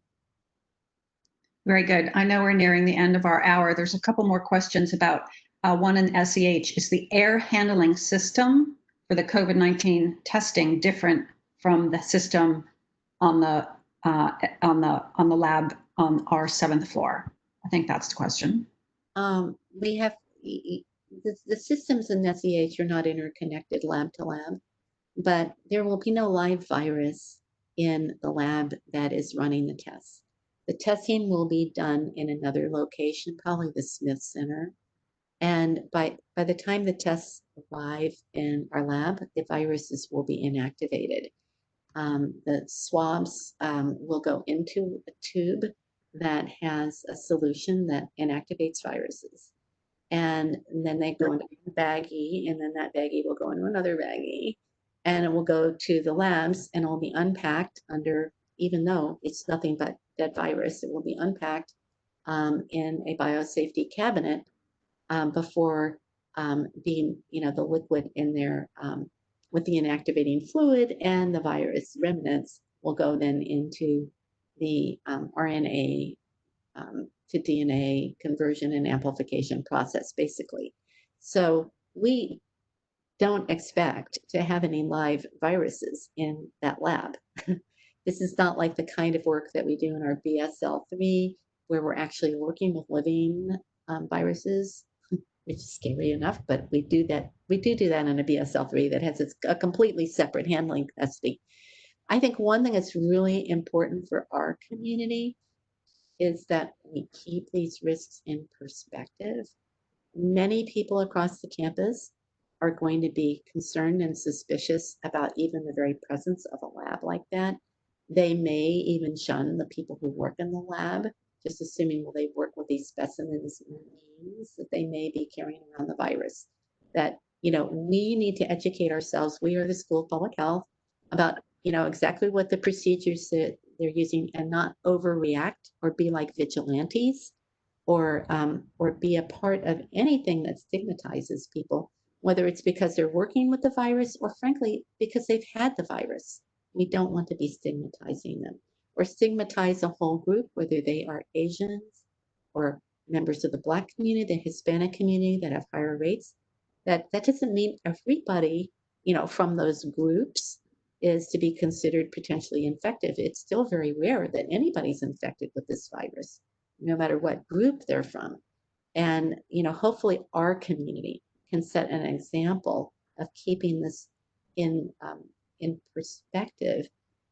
Very good. I know we're nearing the end of our hour. There's a couple more questions about one in SEH. Is the air handling system for the COVID-19 testing different from the system on the lab on our 7th floor? I think that's the question. We have the systems in SEH are not interconnected lab to lab, but there will be no live virus in the lab that is running the tests. The testing will be done in another location, probably the Smith Center. And by the time the tests arrive in our lab, the viruses will be inactivated. The swabs will go into a tube that has a solution that inactivates viruses. And then they go into a baggie, and then that baggie will go into another baggie, and it will go to the labs, and it will be unpacked under, even though it's nothing but dead virus, it will be unpacked in a biosafety cabinet before being, the liquid in there with the inactivating fluid and the virus remnants will go then into the RNA to DNA conversion and amplification process, basically. So we don't expect to have any live viruses in that lab. This is not like the kind of work that we do in our BSL-3, where we're actually working with living viruses, which is scary enough, but we do that. We do that in a BSL-3 that has a completely separate handling capacity. I think one thing that's really important for our community is that we keep these risks in perspective. Many people across the campus are going to be concerned and suspicious about even the very presence of a lab like that. They may even shun the people who work in the lab, just assuming, well, they work with these specimens means that they may be carrying around the virus. That, we need to educate ourselves. We are the School of Public Health about, exactly what the procedures that they're using and not overreact or be like vigilantes or be a part of anything that stigmatizes people, whether it's because they're working with the virus or frankly because they've had the virus. We don't want to be stigmatizing them or stigmatize a whole group, whether they are Asians or members of the Black community, the Hispanic community that have higher rates. That doesn't mean everybody, from those groups is to be considered potentially infective. It's still very rare that anybody's infected with this virus, no matter what group they're from. And, hopefully our community can set an example of keeping this in perspective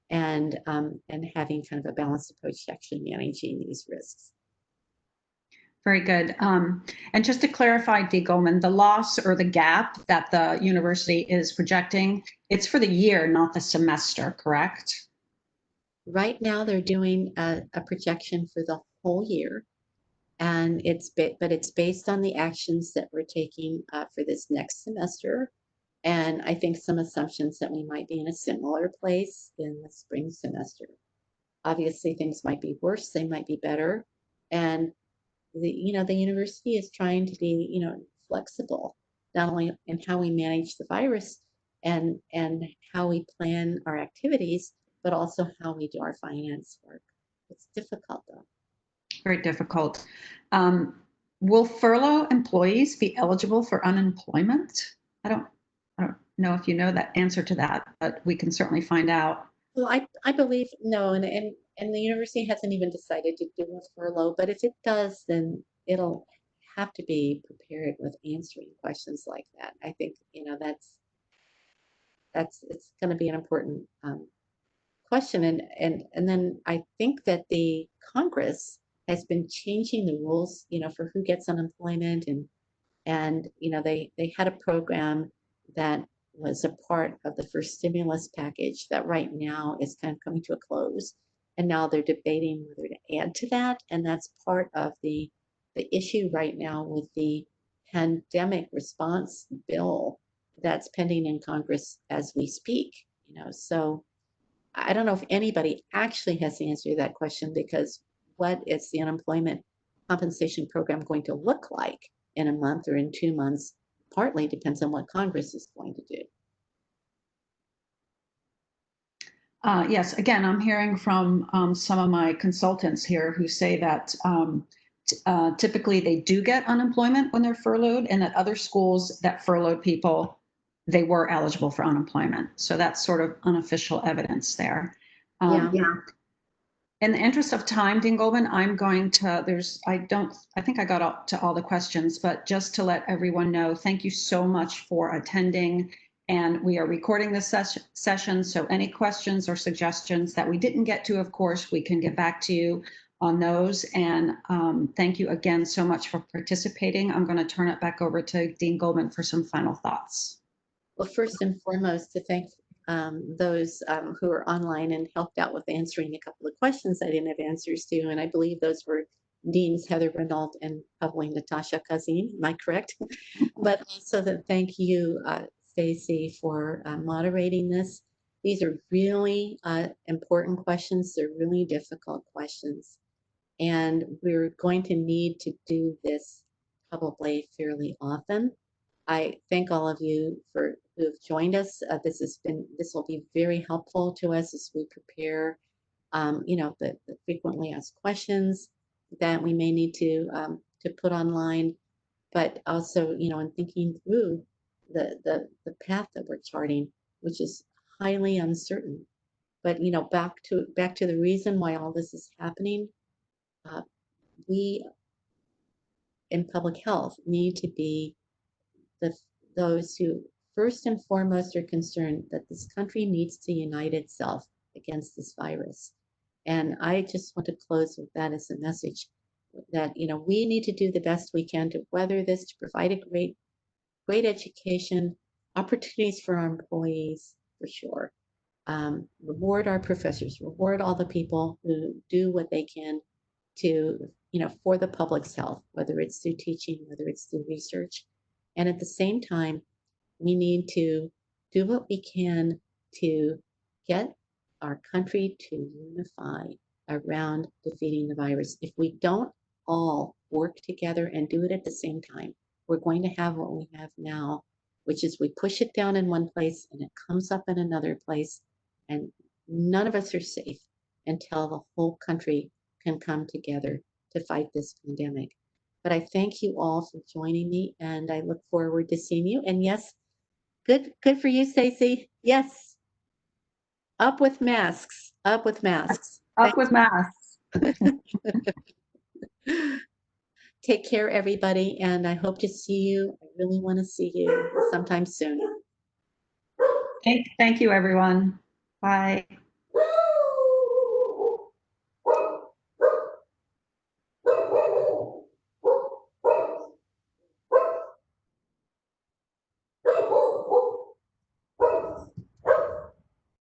and having kind of a balanced approach to actually managing these risks. Very good. And just to clarify, Dean Goldman, the loss or the gap that the university is projecting, it's for the year, not the semester, correct? Right now, they're doing a projection for the whole year, and it's based on the actions that we're taking for this next semester, and I think some assumptions that we might be in a similar place in the spring semester. Obviously, things might be worse, they might be better, and the university is trying to be, flexible, not only in how we manage the virus and how we plan our activities, but also how we do our finance work. It's difficult though. Very difficult. Will furlough employees be eligible for unemployment? I don't know if you know that answer to that, but we can certainly find out. Well, I believe no, and the university hasn't even decided to do a furlough, but if it does, then it'll have to be prepared with answering questions like that. I think, that's it's going to be an important question. And then I think that the Congress has been changing the rules, for who gets unemployment and they had a program that was a part of the first stimulus package that right now is kind of coming to a close. And now they're debating whether to add to that. And that's part of the issue right now with the pandemic response bill that's pending in Congress as we speak. So I don't know if anybody actually has the answer to that question, because what is the unemployment compensation program going to look like in a month or in 2 months partly depends on what Congress is going to do. Yes, again, I'm hearing from some of my consultants here who say that typically they do get unemployment when they're furloughed, and at other schools that furloughed people, they were eligible for unemployment. So that's sort of unofficial evidence there. Yeah. In the interest of time, Dean Goldman, I'm going to, I think I got up to all the questions, but just to let everyone know, thank you so much for attending. And we are recording this session, so any questions or suggestions that we didn't get to, of course, we can get back to you on those. And thank you again so much for participating. I'm going to turn it back over to Dean Goldman for some final thoughts. Well, first and foremost, to thank those who are online and helped out with answering a couple of questions I didn't have answers to. And I believe those were Deans Heather Renault and probably Natasha Kazin. Am I correct? But also that thank you, Stacy, for moderating this. These are really important questions. They're really difficult questions. And we're going to need to do this probably fairly often. I thank all of you for who have joined us. This will be very helpful to us as we prepare, the frequently asked questions that we may need to put online, but also, in thinking through the path that we're charting, which is highly uncertain. But back to the reason why all this is happening. We in public health need to be those who first and foremost are concerned that this country needs to unite itself against this virus. And I just want to close with that as a message that we need to do the best we can to weather this, to provide a great education, opportunities for our employees, for sure. Reward our professors, reward all the people who do what they can to, for the public's health, whether it's through teaching, whether it's through research. And at the same time, we need to do what we can to get our country to unify around defeating the virus. If we don't all work together and do it at the same time, we're going to have what we have now, which is we push it down in one place and it comes up in another place, and none of us are safe until the whole country can come together to fight this pandemic. But I thank you all for joining me, and I look forward to seeing you. And yes, good for you, Stacy. Yes, up with masks. Up with masks. Up with masks. Take care, everybody, and I hope to see you. I really want to see you sometime soon. Thank you, everyone. Bye.